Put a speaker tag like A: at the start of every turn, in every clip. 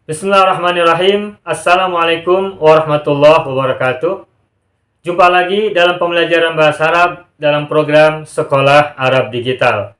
A: Bismillahirrahmanirrahim. Assalamualaikum warahmatullahi wabarakatuh. Jumpa lagi dalam pembelajaran bahasa Arab dalam program Sekolah Arab Digital.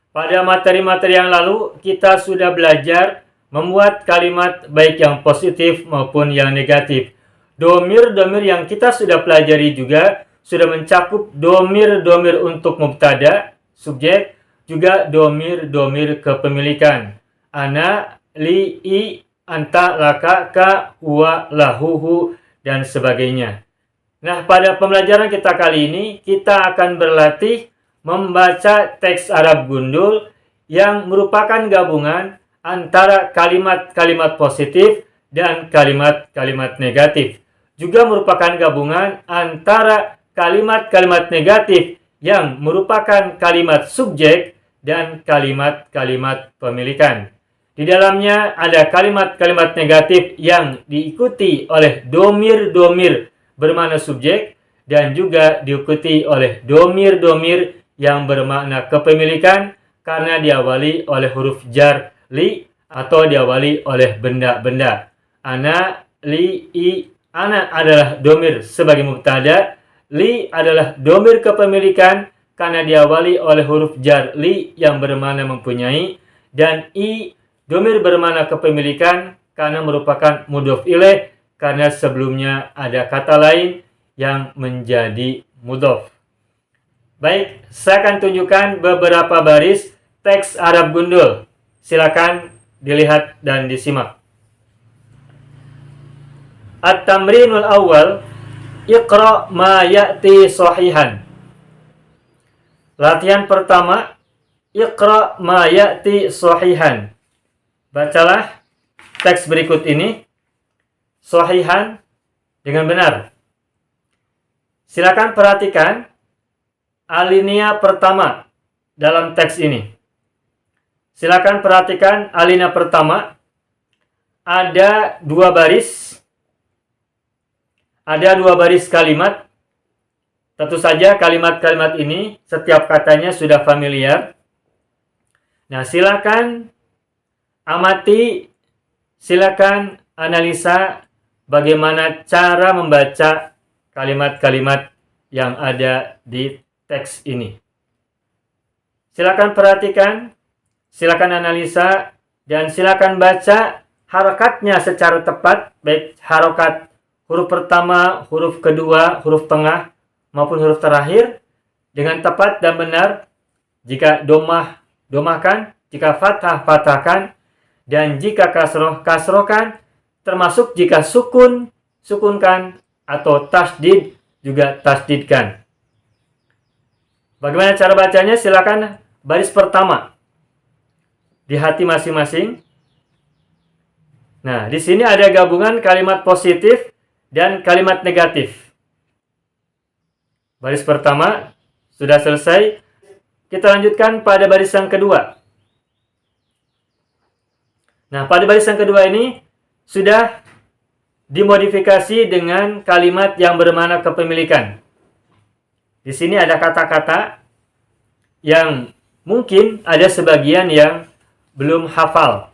A: Pada materi-materi yang lalu, kita sudah belajar membuat kalimat baik yang positif maupun yang negatif. Domir-domir yang kita sudah pelajari juga sudah mencakup domir-domir untuk mubtada, subjek, juga domir-domir kepemilikan. Ana, li, i, anta, laka, ka, huwa, lahuhu, dan sebagainya. Nah, pada pembelajaran kita kali ini, kita akan berlatih membaca teks Arab gundul yang merupakan gabungan antara kalimat-kalimat positif dan kalimat-kalimat negatif. Juga merupakan gabungan antara kalimat-kalimat negatif yang merupakan kalimat subjek dan kalimat-kalimat pemilikan. Di dalamnya ada kalimat-kalimat negatif yang diikuti oleh domir-domir bermakna subjek dan juga diikuti oleh domir-domir yang bermakna kepemilikan karena diawali oleh huruf jar li atau diawali oleh benda-benda. Ana, li, i. Ana adalah domir sebagai mubtada, li adalah domir kepemilikan karena diawali oleh huruf jar li yang bermakna mempunyai, dan i domir bermakna kepemilikan karena merupakan mudhof ilaih karena sebelumnya ada kata lain yang menjadi mudhof. Baik, saya akan tunjukkan beberapa baris teks Arab gundul. Silakan dilihat dan disimak. At-tamrinul awal, Iqra ma ya'ti sahihan. Latihan pertama, Iqra ma ya'ti sahihan. Bacalah teks berikut ini sahihan dengan benar. Silakan perhatikan alinea pertama dalam teks ini. Silakan perhatikan alinea pertama. Ada dua baris. Ada dua baris kalimat. Tentu saja kalimat-kalimat ini setiap katanya sudah familiar. Nah, silakan amati, silakan analisa bagaimana cara membaca kalimat-kalimat yang ada di teks ini. Silakan perhatikan, silakan analisa, dan silakan baca harakatnya secara tepat, baik harokat huruf pertama, huruf kedua, huruf tengah, maupun huruf terakhir dengan tepat dan benar. Jika domah, domahkan, jika fathah, fathahkan, dan jika kasroh, kasrohkan, termasuk jika sukun, sukunkan, atau tasdid, juga tasdidkan. Bagaimana cara bacanya? Silakan baris pertama di hati masing-masing. Nah, di sini ada gabungan kalimat positif dan kalimat negatif. Baris pertama sudah selesai. Kita lanjutkan pada baris yang kedua. Nah, pada baris yang kedua ini sudah dimodifikasi dengan kalimat yang bermakna kepemilikan. Di sini ada kata-kata yang mungkin ada sebagian yang belum hafal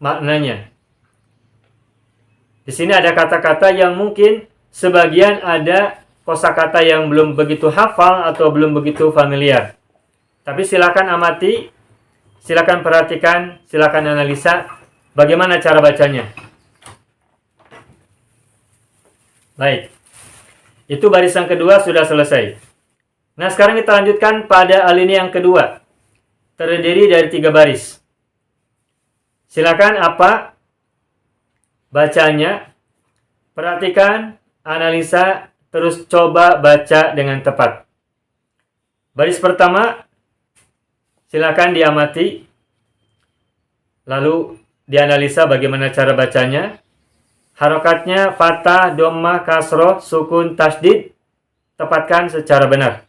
A: maknanya. Di sini ada kata-kata yang mungkin sebagian ada kosakata yang belum begitu hafal atau belum begitu familiar. Tapi silakan amati, silakan perhatikan, silakan analisa bagaimana cara bacanya. Baik, itu baris yang kedua sudah selesai. Nah, sekarang kita lanjutkan pada alinea yang kedua. Terdiri dari 3 baris. Silakan apa bacanya, perhatikan, analisa, terus coba baca dengan tepat. Baris pertama, silakan diamati, lalu dianalisa bagaimana cara bacanya. Harokatnya fathah, dhammah, kasroh, sukun, tasdid. Tepatkan secara benar.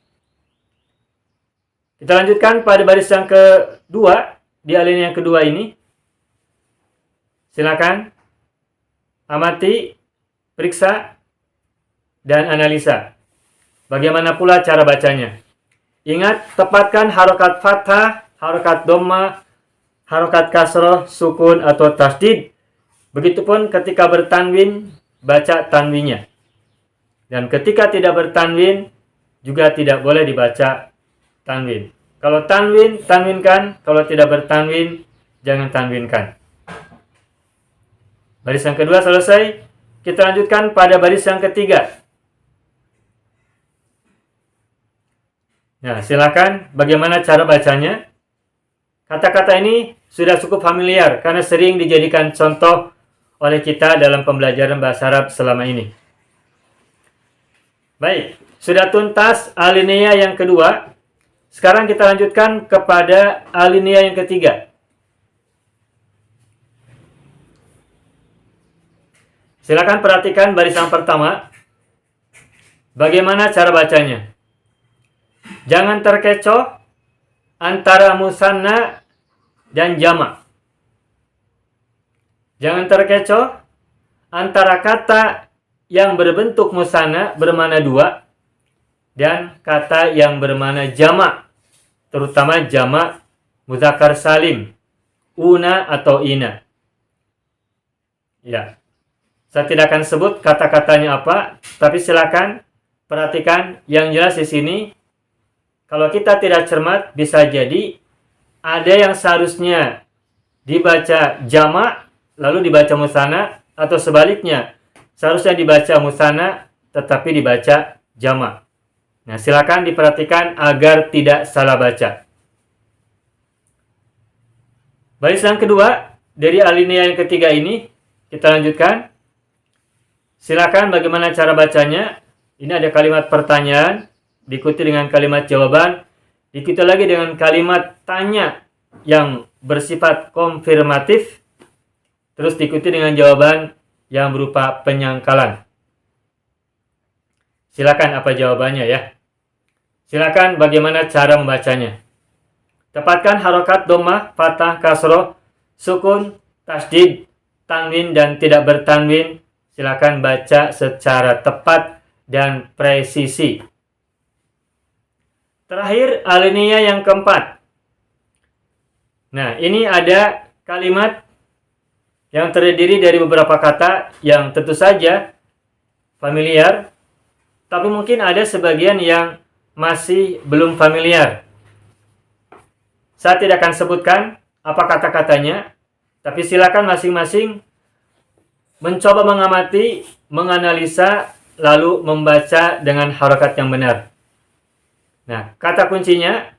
A: Kita lanjutkan pada baris yang kedua, di alinea yang kedua ini. Silakan amati, periksa, dan analisa. Bagaimana pula cara bacanya. Ingat, tepatkan harokat fathah, harokat dhammah, harokat kasroh, sukun, atau tasdid Begitupun ketika bertanwin, baca tanwinnya. Dan ketika tidak bertanwin, juga tidak boleh dibaca tanwin. Kalau tanwin, tanwinkan. Kalau tidak bertanwin, jangan tanwinkan. Baris yang kedua selesai. Kita lanjutkan pada baris yang ketiga. Nah, silakan bagaimana cara bacanya. Kata-kata ini sudah cukup familiar karena sering dijadikan contoh oleh kita dalam pembelajaran bahasa Arab selama ini. Baik, sudah tuntas alinea yang kedua. Sekarang kita lanjutkan kepada alinea yang ketiga. Silakan perhatikan baris yang pertama. Bagaimana cara bacanya? Jangan terkecoh antara musanna dan jamak. Jangan terkecoh antara kata yang berbentuk musanna bermakna dua dan kata yang bermakna jamak, terutama jamak mudzakkar salim, una atau ina. Ya. Saya tidak akan sebut kata-katanya apa, tapi silakan perhatikan yang jelas di sini. Kalau kita tidak cermat, bisa jadi ada yang seharusnya dibaca jamak, lalu dibaca musanna, atau sebaliknya, seharusnya dibaca musanna, tetapi dibaca jamak. Nah, silakan diperhatikan agar tidak salah baca. Baris yang kedua, dari alinea yang ketiga ini, kita lanjutkan. Silakan bagaimana cara bacanya. Ini ada kalimat pertanyaan, diikuti dengan kalimat jawaban, diikuti lagi dengan kalimat tanya yang bersifat konfirmatif, terus diikuti dengan jawaban yang berupa penyangkalan. Silakan apa jawabannya ya. Silakan bagaimana cara membacanya. Tepatkan harokat dhammah, fathah, kasroh, sukun, tasdid, tanwin dan tidak bertanwin. Silakan baca secara tepat dan presisi. Terakhir, alinea yang keempat. Nah, ini ada kalimat yang terdiri dari beberapa kata yang tentu saja familiar, tapi mungkin ada sebagian yang masih belum familiar. Saya tidak akan sebutkan apa kata-katanya, tapi silakan masing-masing mencoba mengamati, menganalisa, lalu membaca dengan harokat yang benar. Nah, kata kuncinya,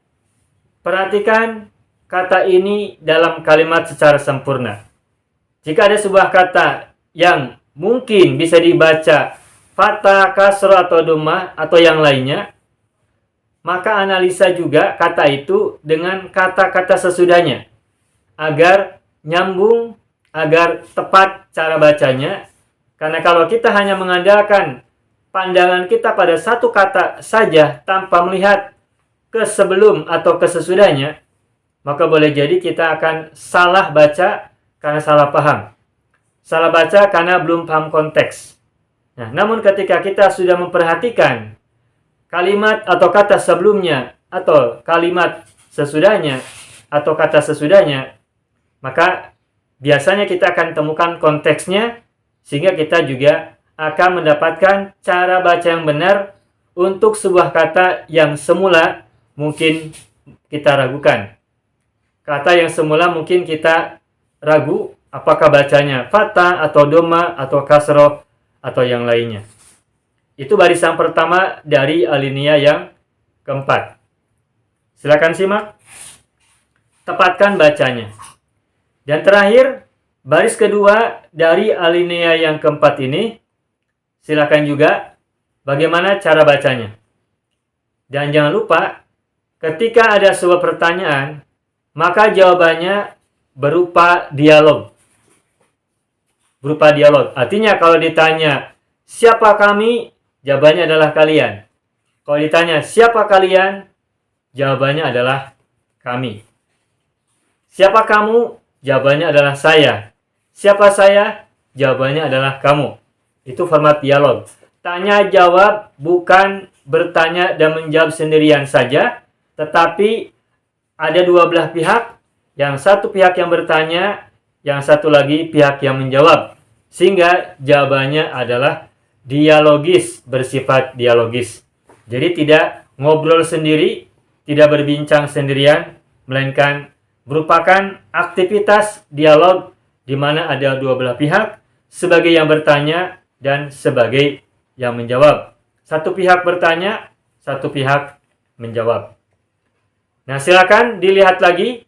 A: perhatikan kata ini dalam kalimat secara sempurna. Jika ada sebuah kata yang mungkin bisa dibaca fathah, kasroh, atau dhammah, atau yang lainnya, maka analisa juga kata itu dengan kata-kata sesudahnya, agar nyambung, agar tepat cara bacanya. Karena kalau kita hanya mengandalkan pandangan kita pada satu kata saja tanpa melihat ke sebelum atau ke sesudahnya, maka boleh jadi kita akan salah baca karena salah paham. Salah baca karena belum paham konteks. Nah, namun ketika kita sudah memperhatikan kalimat atau kata sebelumnya atau kalimat sesudahnya atau kata sesudahnya, maka biasanya kita akan temukan konteksnya, sehingga kita juga akan mendapatkan cara baca yang benar untuk sebuah kata yang semula mungkin kita ragukan. Kata yang semula mungkin kita ragu apakah bacanya fathah atau dhammah atau kasroh atau yang lainnya. Itu barisan pertama dari alinea yang keempat. Silakan simak. Tepatkan bacanya. Dan terakhir, baris kedua dari alinea yang keempat ini, silakan juga bagaimana cara bacanya. Dan jangan lupa, ketika ada sebuah pertanyaan, maka jawabannya berupa dialog. Berupa dialog. Artinya kalau ditanya, siapa kami? Jawabannya adalah kalian. Kalau ditanya, siapa kalian? Jawabannya adalah kami. Siapa kamu? Jawabannya adalah saya. Siapa saya? Jawabannya adalah kamu. Itu format dialog. Tanya jawab, bukan bertanya dan menjawab sendirian saja, tetapi ada dua belah pihak. Yang satu pihak yang bertanya, yang satu lagi pihak yang menjawab. Sehingga jawabannya adalah dialogis, bersifat dialogis. Jadi tidak ngobrol sendiri, tidak berbincang sendirian, melainkan merupakan aktivitas dialog di mana ada dua belah pihak, sebagai yang bertanya dan sebagai yang menjawab. Satu pihak bertanya, satu pihak menjawab. Nah, silakan dilihat lagi.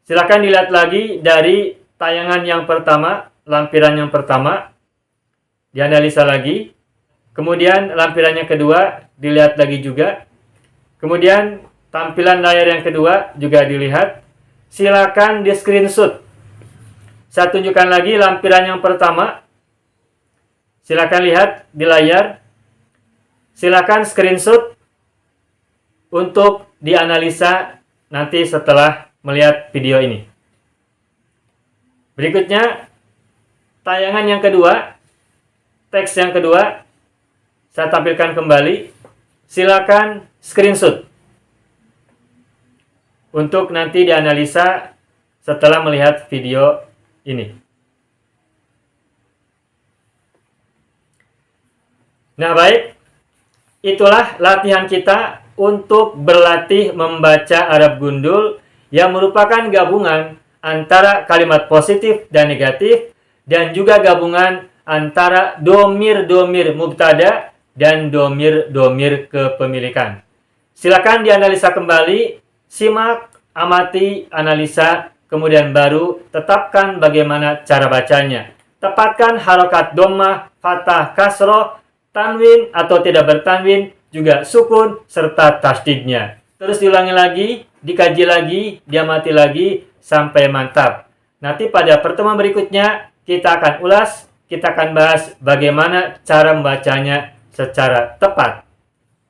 A: Silakan dilihat lagi dari tayangan yang pertama, lampiran yang pertama. Dianalisa lagi. Kemudian lampiran yang kedua dilihat lagi juga. Kemudian tampilan layar yang kedua juga dilihat. Silakan di screenshot. Saya tunjukkan lagi lampiran yang pertama. Silakan lihat di layar. Silakan screenshot untuk dianalisa nanti setelah melihat video ini. Berikutnya, tayangan yang kedua, teks yang kedua, saya tampilkan kembali. Silakan screenshot untuk nanti dianalisa setelah melihat video ini. Nah, baik. Itulah latihan kita untuk berlatih membaca Arab gundul yang merupakan gabungan antara kalimat positif dan negatif dan juga gabungan antara domir-domir mubtada dan domir-domir kepemilikan. Silakan dianalisa kembali, simak, amati, analisa, kemudian baru tetapkan bagaimana cara bacanya. Tepatkan harokat dhammah, fathah, kasroh, tanwin atau tidak bertanwin, juga sukun, serta tasdidnya. Terus diulangi lagi, dikaji lagi, diamati lagi, sampai mantap. Nanti pada pertemuan berikutnya, kita akan ulas, kita akan bahas bagaimana cara membacanya secara tepat.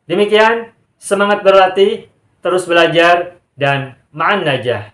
A: Demikian, semangat berlatih, terus belajar, dan ma'an najah.